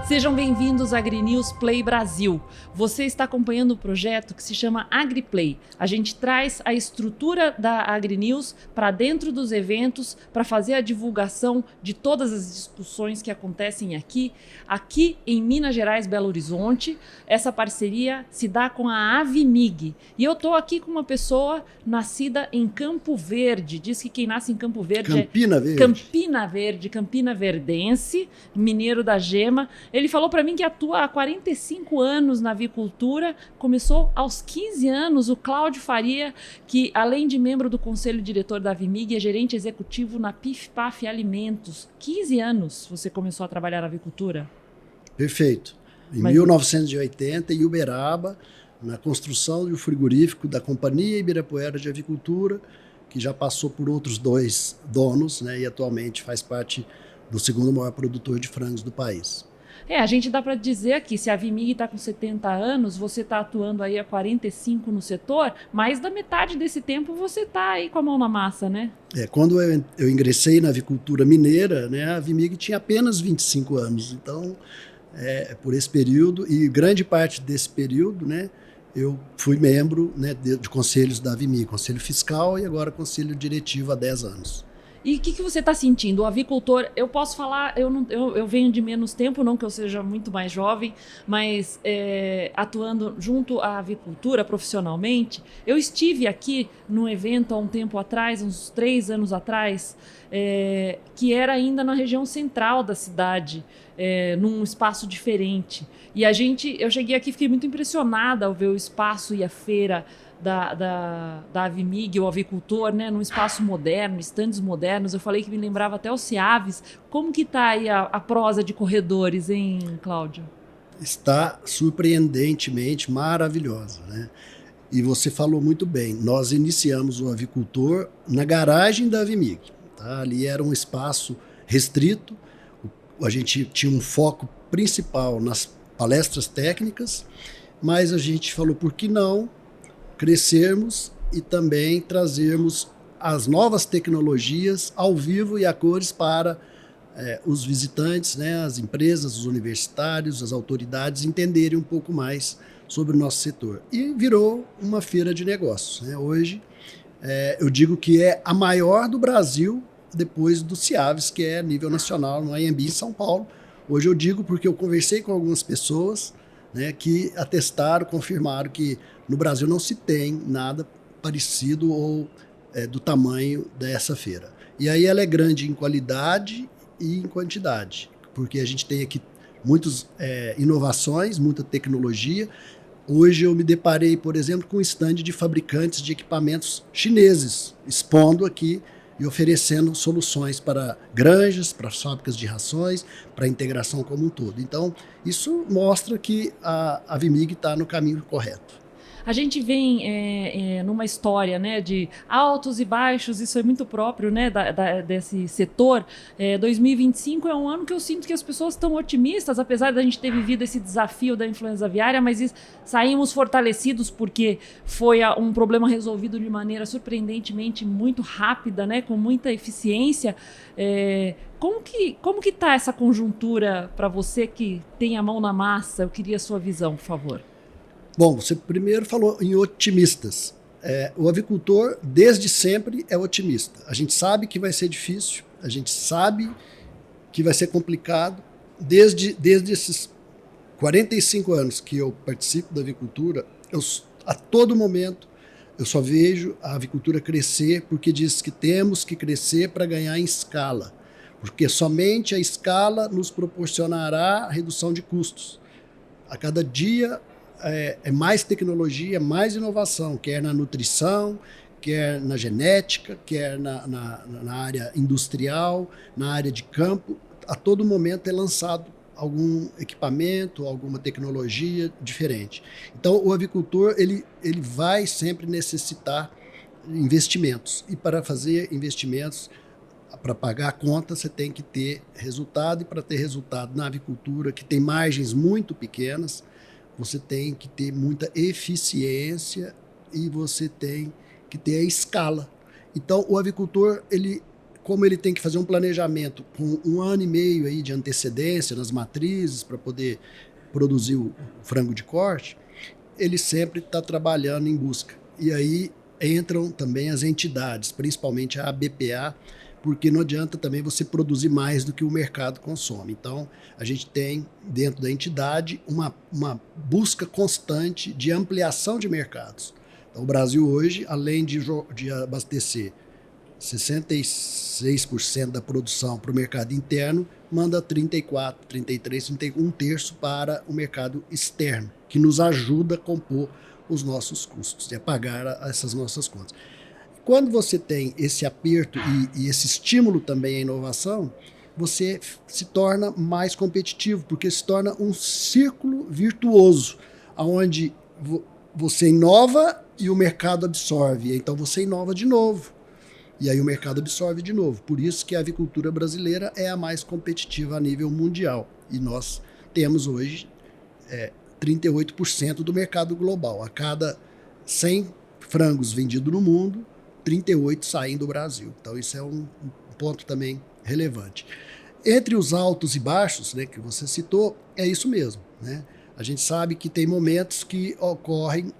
Sejam bem-vindos à AgriNews Play Brasil. Você está acompanhando o projeto que se chama AgriPlay. A gente traz a estrutura da AgriNews para dentro dos eventos, para fazer a divulgação de todas as discussões que acontecem aqui em Minas Gerais, Belo Horizonte. Essa parceria se dá com a Avimig. E eu estou aqui com uma pessoa nascida em Campo Verde. Diz que quem nasce em Campo Verde Campina Verdense, mineiro da gema. Ele falou para mim que atua há 45 anos na avicultura, começou aos 15 anos. O Cláudio Faria, que além de membro do conselho diretor da Avimig, é gerente executivo na PIF-PAF Alimentos. 15 anos você começou a trabalhar na avicultura? Perfeito. Em 1980, em Uberaba, na construção de um frigorífico da Companhia Ibirapuera de Avicultura, que já passou por outros 2 donos, né, e atualmente faz parte do segundo maior produtor de frangos do país. A gente dá para dizer aqui, se a Avimig está com 70 anos, você está atuando aí há 45 no setor, mais da metade desse tempo você está aí com a mão na massa, né? Quando eu ingressei na avicultura mineira, né, a Avimig tinha apenas 25 anos, então, por esse período, e grande parte desse período, né, eu fui membro, né, de conselhos da Avimig, conselho fiscal e agora conselho diretivo há 10 anos. E o que você está sentindo? O avicultor, eu posso falar, eu venho de menos tempo, não que eu seja muito mais jovem, mas atuando junto à avicultura profissionalmente, eu estive aqui num evento há um tempo atrás, uns 3 anos atrás, que era ainda na região central da cidade, num espaço diferente. E eu cheguei aqui e fiquei muito impressionada ao ver o espaço e a feira da Avimig, o avicultor, né, num espaço moderno, estandes modernos. Eu falei que me lembrava até o Ciaves. Como que está aí a prosa de corredores, hein, Cláudio? Está surpreendentemente maravilhosa, né? E você falou muito bem, nós iniciamos o avicultor na garagem da Avimig. Tá? Ali era um espaço restrito, a gente tinha um foco principal nas palestras técnicas, mas a gente falou, por que não crescermos e também trazermos as novas tecnologias ao vivo e a cores para os visitantes, né, as empresas, os universitários, as autoridades entenderem um pouco mais sobre o nosso setor. E virou uma feira de negócios, né? Hoje, eu digo que é a maior do Brasil, depois do Ciaves, que é a nível nacional, no AMB em São Paulo. Hoje eu digo porque eu conversei com algumas pessoas, né, que atestaram, confirmaram que no Brasil não se tem nada parecido ou do tamanho dessa feira. E aí ela é grande em qualidade e em quantidade, porque a gente tem aqui muitas inovações, muita tecnologia. Hoje eu me deparei, por exemplo, com um stand de fabricantes de equipamentos chineses, expondo aqui e oferecendo soluções para granjas, para fábricas de rações, para a integração como um todo. Então, isso mostra que a Avimig está no caminho correto. A gente vem numa história, né, de altos e baixos, isso é muito próprio, né, desse setor. 2025 é um ano que eu sinto que as pessoas estão otimistas, apesar da gente ter vivido esse desafio da influenza aviária, mas saímos fortalecidos porque foi um problema resolvido de maneira surpreendentemente muito rápida, né, com muita eficiência. Como que está essa conjuntura para você que tem a mão na massa? Eu queria a sua visão, por favor. Bom, você primeiro falou em otimistas. O avicultor, desde sempre, é otimista. A gente sabe que vai ser difícil, a gente sabe que vai ser complicado. Desde esses 45 anos que eu participo da avicultura, a todo momento eu só vejo a avicultura crescer, porque diz que temos que crescer para ganhar em escala. Porque somente a escala nos proporcionará redução de custos. A cada dia é mais tecnologia, mais inovação, quer na nutrição, quer na genética, quer na área industrial, na área de campo. A todo momento é lançado algum equipamento, alguma tecnologia diferente. Então, o avicultor ele vai sempre necessitar investimentos. E para fazer investimentos, para pagar a conta, você tem que ter resultado. E para ter resultado na avicultura, que tem margens muito pequenas, você tem que ter muita eficiência e você tem que ter a escala. Então, o avicultor, como ele tem que fazer um planejamento com 1 ano e meio aí de antecedência nas matrizes para poder produzir o frango de corte, ele sempre está trabalhando em busca. E aí entram também as entidades, principalmente a ABPA, porque não adianta também você produzir mais do que o mercado consome. Então, a gente tem, dentro da entidade, uma busca constante de ampliação de mercados. Então, o Brasil hoje, além de abastecer 66% da produção para o mercado interno, manda 34, 33, 31, 1/3 para o mercado externo, que nos ajuda a compor os nossos custos e a pagar essas nossas contas. Quando você tem esse aperto e esse estímulo também à inovação, você se torna mais competitivo, porque se torna um círculo virtuoso, onde você inova e o mercado absorve. Então você inova de novo. E aí o mercado absorve de novo. Por isso que a avicultura brasileira é a mais competitiva a nível mundial. E nós temos hoje 38% do mercado global. A cada 100 frangos vendidos no mundo, 38 saem do Brasil. Então isso é um ponto também relevante. Entre os altos e baixos, né, que você citou, é isso mesmo, né? A gente sabe que tem momentos que ocorrem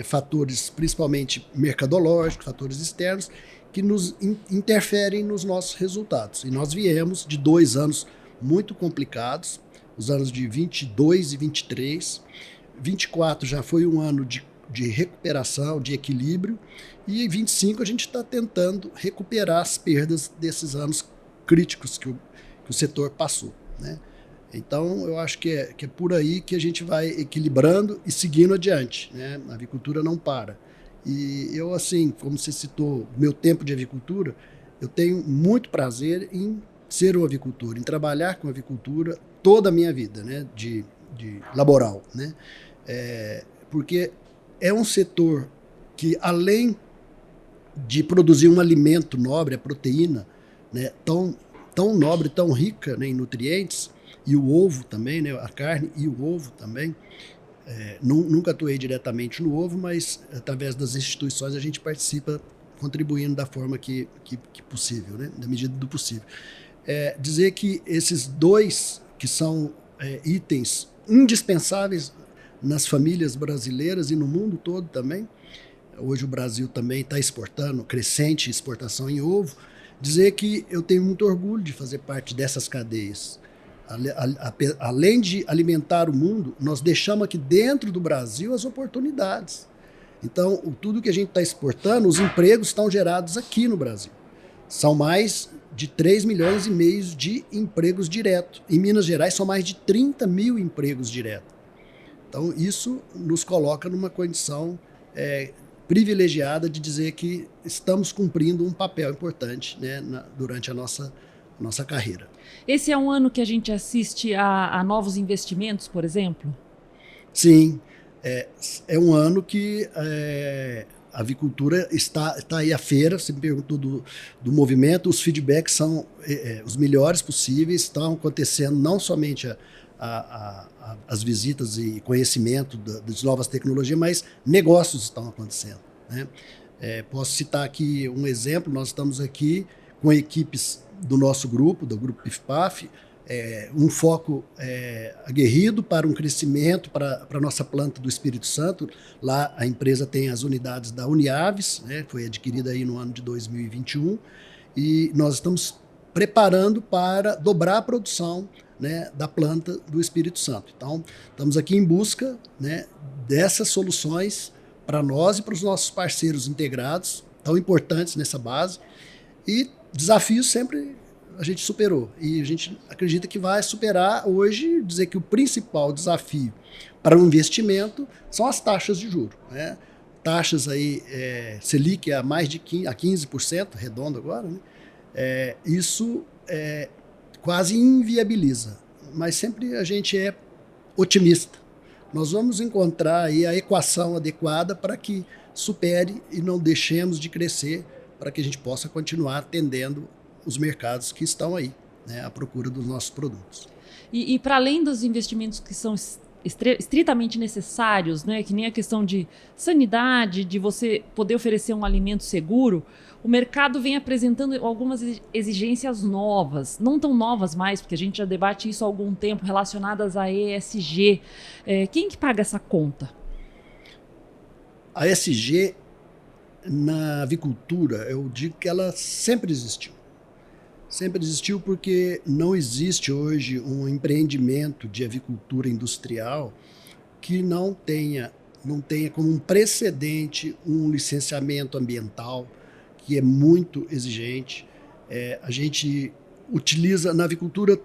fatores, principalmente mercadológicos, fatores externos, que nos interferem nos nossos resultados. E nós viemos de 2 anos muito complicados, os anos de 22 e 23. 24 já foi um ano de recuperação, de equilíbrio, e em 25 a gente está tentando recuperar as perdas desses anos críticos que o setor passou, né? Então, eu acho que é por aí que a gente vai equilibrando e seguindo adiante, né? A avicultura não para. E eu, assim, como você citou, meu tempo de avicultura, eu tenho muito prazer em ser um avicultor, em trabalhar com avicultura toda a minha vida, né? De laboral, né? Porque é um setor que, além de produzir um alimento nobre, a proteína, né, tão nobre, tão rica, né, em nutrientes, e o ovo também, né, a carne e o ovo também. Nunca atuei diretamente no ovo, mas através das instituições a gente participa, contribuindo da forma que possível, né, da medida do possível. Dizer que esses dois, que são itens indispensáveis nas famílias brasileiras e no mundo todo também, hoje o Brasil também está exportando, crescente exportação em ovo, dizer que eu tenho muito orgulho de fazer parte dessas cadeias. Além de alimentar o mundo, nós deixamos aqui dentro do Brasil as oportunidades. Então, tudo que a gente está exportando, os empregos estão gerados aqui no Brasil. São mais de 3,5 milhões de empregos diretos. Em Minas Gerais, são mais de 30 mil empregos diretos. Então, isso nos coloca numa condição privilegiada de dizer que estamos cumprindo um papel importante, né, durante a nossa carreira. Esse é um ano que a gente assiste a novos investimentos, por exemplo? Sim, é um ano que a avicultura está aí à feira. Você me perguntou do movimento, os feedbacks são os melhores possíveis, estão acontecendo não somente as visitas e conhecimento das novas tecnologias, mas negócios estão acontecendo, né? Posso citar aqui um exemplo. Nós estamos aqui com equipes do nosso grupo, do grupo PIF-PAF, um foco aguerrido para um crescimento para a nossa planta do Espírito Santo. Lá a empresa tem as unidades da Uniaves, né, foi adquirida aí no ano de 2021, e nós estamos preparando para dobrar a produção, né, da planta do Espírito Santo. Então, estamos aqui em busca, né, dessas soluções para nós e para os nossos parceiros integrados, tão importantes nessa base, e desafios sempre a gente superou, e a gente acredita que vai superar hoje. Dizer que o principal desafio para um investimento são as taxas de juros, né? Taxas aí, Selic a mais de 15%, redondo agora, né? Isso quase inviabiliza, mas sempre a gente é otimista. Nós vamos encontrar aí a equação adequada para que supere e não deixemos de crescer, para que a gente possa continuar atendendo os mercados que estão aí, né, à procura dos nossos produtos. E para além dos investimentos que são estritamente necessários, né, que nem a questão de sanidade, de você poder oferecer um alimento seguro, o mercado vem apresentando algumas exigências novas, não tão novas mais, porque a gente já debate isso há algum tempo, relacionadas à ESG. Quem que paga essa conta? A ESG na avicultura, eu digo que ela sempre existiu. Sempre existiu porque não existe hoje um empreendimento de avicultura industrial que não tenha como um precedente um licenciamento ambiental que é muito exigente. A gente utiliza na avicultura,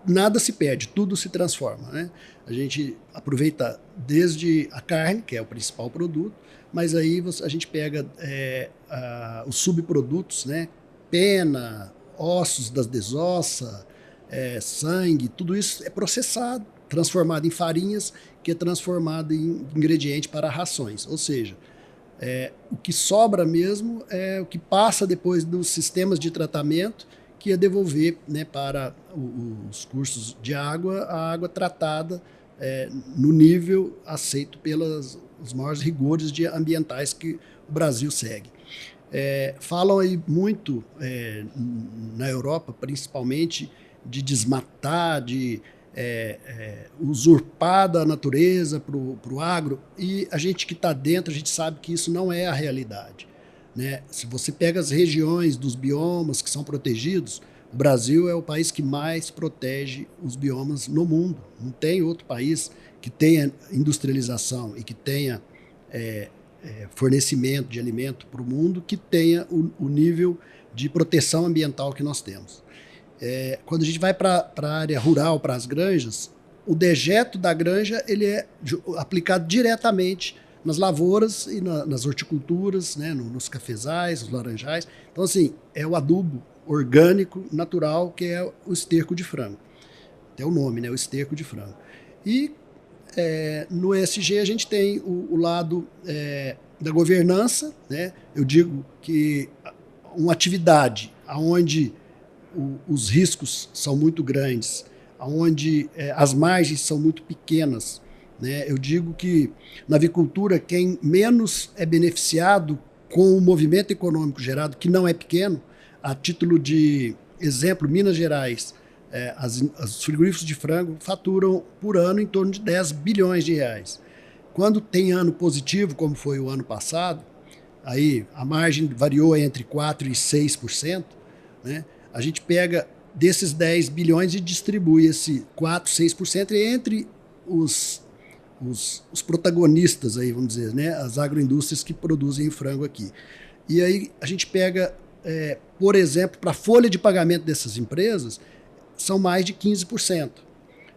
nada se perde, tudo se transforma, né? A gente aproveita desde a carne, que é o principal produto, mas aí a gente pega os subprodutos, né? Pena, ossos das desossa, sangue, tudo isso é processado, transformado em farinhas, que é transformado em ingrediente para rações. Ou seja, o que sobra mesmo é o que passa depois dos sistemas de tratamento, que é devolver, né, para os cursos de água, a água tratada no nível aceito pelos maiores rigores ambientais que o Brasil segue. Falam aí muito na Europa, principalmente, de desmatar, de usurpar da natureza para o agro, e a gente que está dentro, a gente sabe que isso não é a realidade, né? Se você pega as regiões dos biomas que são protegidos, o Brasil é o país que mais protege os biomas no mundo. Não tem outro país que tenha industrialização e que tenha fornecimento de alimento para o mundo que tenha o nível de proteção ambiental que nós temos. Quando a gente vai para a área rural, para as granjas, o dejeto da granja ele é aplicado diretamente nas lavouras e nas horticulturas, né, nos cafezais, nos laranjais. Então, assim, é o adubo orgânico, natural, que é o esterco de frango. Até o nome, né, o esterco de frango. E no ESG a gente tem o lado da governança, né? Eu digo que uma atividade onde os riscos são muito grandes, onde as margens são muito pequenas, né? Eu digo que na avicultura quem menos é beneficiado com o movimento econômico gerado, que não é pequeno, a título de exemplo, Minas Gerais, os frigoríficos de frango faturam por ano em torno de 10 bilhões de reais. Quando tem ano positivo, como foi o ano passado, aí a margem variou entre 4% e 6%, né? A gente pega desses 10 bilhões e distribui esse 4%, 6% entre os protagonistas, aí, vamos dizer, né? As agroindústrias que produzem frango aqui. E aí a gente pega, por exemplo, para a folha de pagamento dessas empresas, são mais de 15%.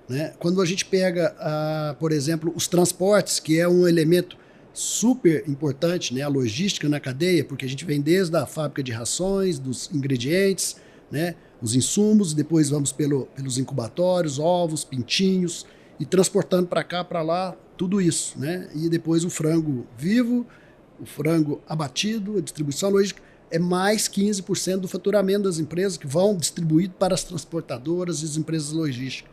Né? Quando a gente pega, por exemplo, os transportes, que é um elemento super importante, né? A logística na cadeia, porque a gente vem desde a fábrica de rações, dos ingredientes, né? Os insumos, depois vamos pelos incubatórios, ovos, pintinhos, e transportando para cá, para lá, tudo isso. Né? E depois o frango vivo, o frango abatido, a distribuição logística, é mais 15% do faturamento das empresas que vão distribuído para as transportadoras e as empresas logísticas.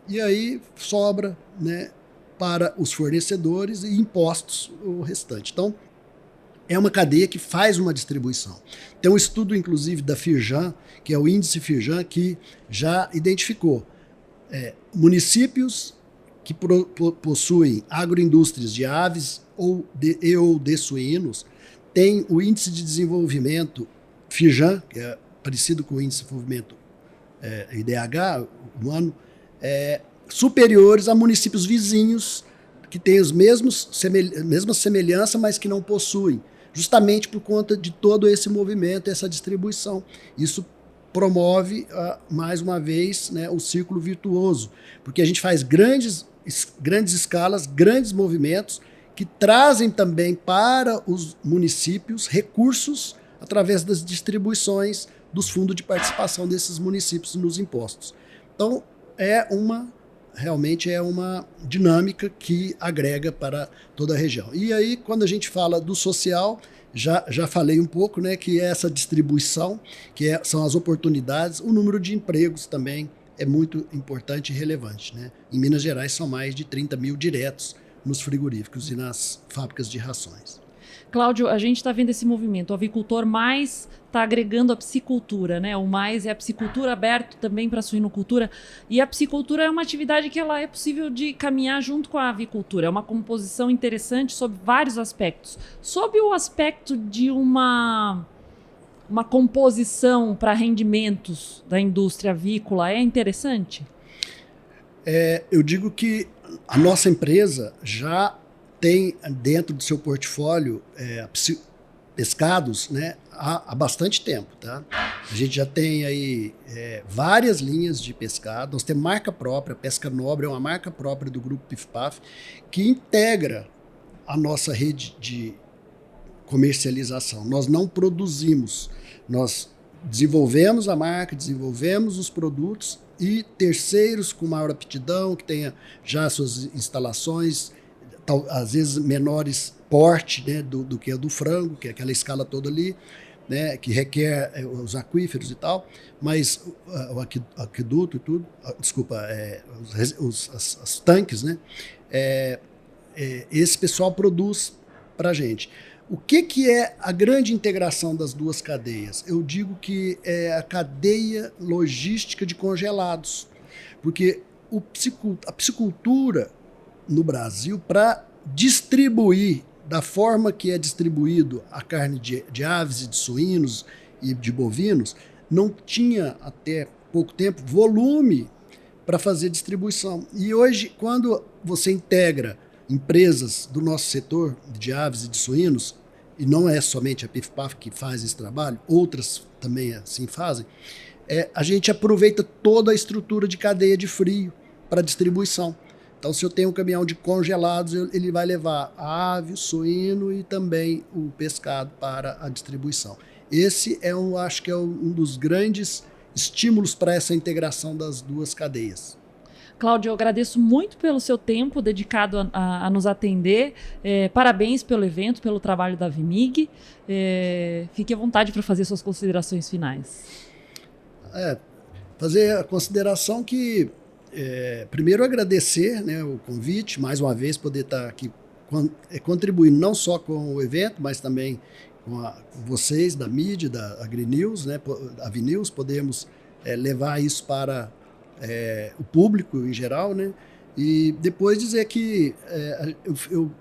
E aí sobra, né, para os fornecedores e impostos o restante. Então, é uma cadeia que faz uma distribuição. Tem um estudo, inclusive, da Firjan, que é o índice Firjan, que já identificou municípios que possuem agroindústrias de aves ou de suínos, tem o índice de desenvolvimento Firjan, que é parecido com o índice de desenvolvimento IDH, humano, superiores a municípios vizinhos que têm as mesmas semelhanças, mas que não possuem, justamente por conta de todo esse movimento, essa distribuição. Isso promove, mais uma vez, né, o círculo virtuoso, porque a gente faz grandes escalas, grandes movimentos, que trazem também para os municípios recursos através das distribuições dos fundos de participação desses municípios nos impostos. Então, realmente é uma dinâmica que agrega para toda a região. E aí, quando a gente fala do social, já falei um pouco, né, que é essa distribuição, são as oportunidades, o número de empregos também é muito importante e relevante, né? Em Minas Gerais são mais de 30 mil diretos nos frigoríficos e nas fábricas de rações. Cláudio, a gente está vendo esse movimento. O avicultor mais está agregando a piscicultura, né? O mais é a piscicultura aberto também para a suinocultura. E a piscicultura é uma atividade que ela é possível de caminhar junto com a avicultura. É uma composição interessante sob vários aspectos. Sob o aspecto de uma composição para rendimentos da indústria avícola, é interessante? Eu digo que a nossa empresa já tem dentro do seu portfólio pescados, né, há bastante tempo. Tá? A gente já tem aí várias linhas de pescado, nós temos marca própria, Pesca Nobre é uma marca própria do Grupo PIF-PAF, que integra a nossa rede de comercialização. Nós não produzimos, nós desenvolvemos a marca, desenvolvemos os produtos e terceiros com maior aptidão, que tenha já suas instalações, às vezes menores porte, né, do que a do frango, que é aquela escala toda ali, né, que requer os aquíferos e tal, mas o aqueduto e tudo, desculpa, os tanques, né, esse pessoal produz para a gente. O que é a grande integração das duas cadeias? Eu digo que é a cadeia logística de congelados, porque a piscicultura no Brasil, para distribuir da forma que é distribuído a carne de aves e de suínos e de bovinos, não tinha até pouco tempo volume para fazer distribuição. E hoje, quando você integra empresas do nosso setor de aves e de suínos, e não é somente a PIF-PAF que faz esse trabalho, outras também assim fazem, a gente aproveita toda a estrutura de cadeia de frio para distribuição. Então, se eu tenho um caminhão de congelados, ele vai levar a ave, o suíno e também o pescado para a distribuição. Esse acho que é um dos grandes estímulos para essa integração das duas cadeias. Cláudio, eu agradeço muito pelo seu tempo dedicado a nos atender. Parabéns pelo evento, pelo trabalho da Vimig. Fique à vontade para fazer suas considerações finais. Fazer a consideração que, primeiro, agradecer, né, o convite, mais uma vez, poder estar aqui contribuindo não só com o evento, mas também com vocês da mídia, da AgriNews, né, AviNews, podemos levar isso para o público em geral, né? E depois dizer que eu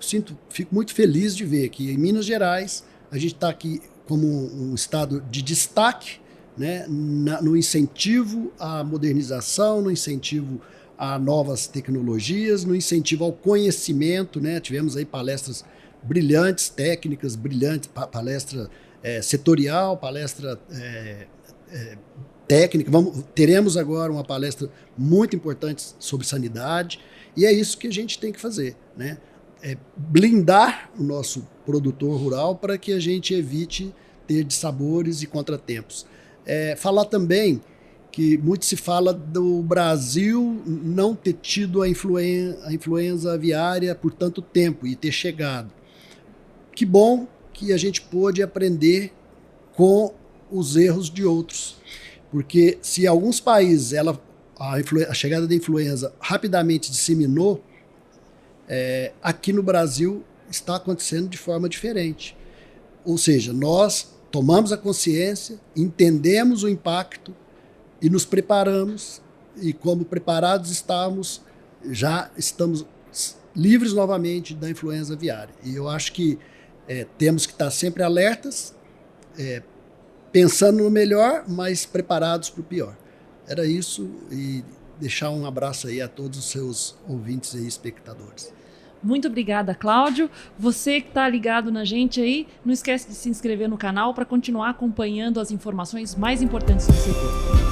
fico muito feliz de ver que em Minas Gerais a gente está aqui como um estado de destaque, né? No incentivo à modernização, no incentivo a novas tecnologias, no incentivo ao conhecimento, né? Tivemos aí palestras brilhantes, técnicas brilhantes, palestra setorial, palestra técnica. Teremos agora uma palestra muito importante sobre sanidade, e é isso que a gente tem que fazer, né? Blindar o nosso produtor rural para que a gente evite ter dissabores e contratempos. Falar também que muito se fala do Brasil não ter tido a influenza aviária por tanto tempo e ter chegado. Que bom que a gente pôde aprender com os erros de outros. Porque se em alguns países a chegada da influenza rapidamente disseminou, aqui no Brasil está acontecendo de forma diferente. Ou seja, nós tomamos a consciência, entendemos o impacto e nos preparamos, e como preparados estamos, já estamos livres novamente da influenza aviária. E eu acho que temos que estar sempre alertas, pensando no melhor, mas preparados para o pior. Era isso, e deixar um abraço aí a todos os seus ouvintes e espectadores. Muito obrigada, Cláudio. Você que está ligado na gente aí, não esquece de se inscrever no canal para continuar acompanhando as informações mais importantes do setor.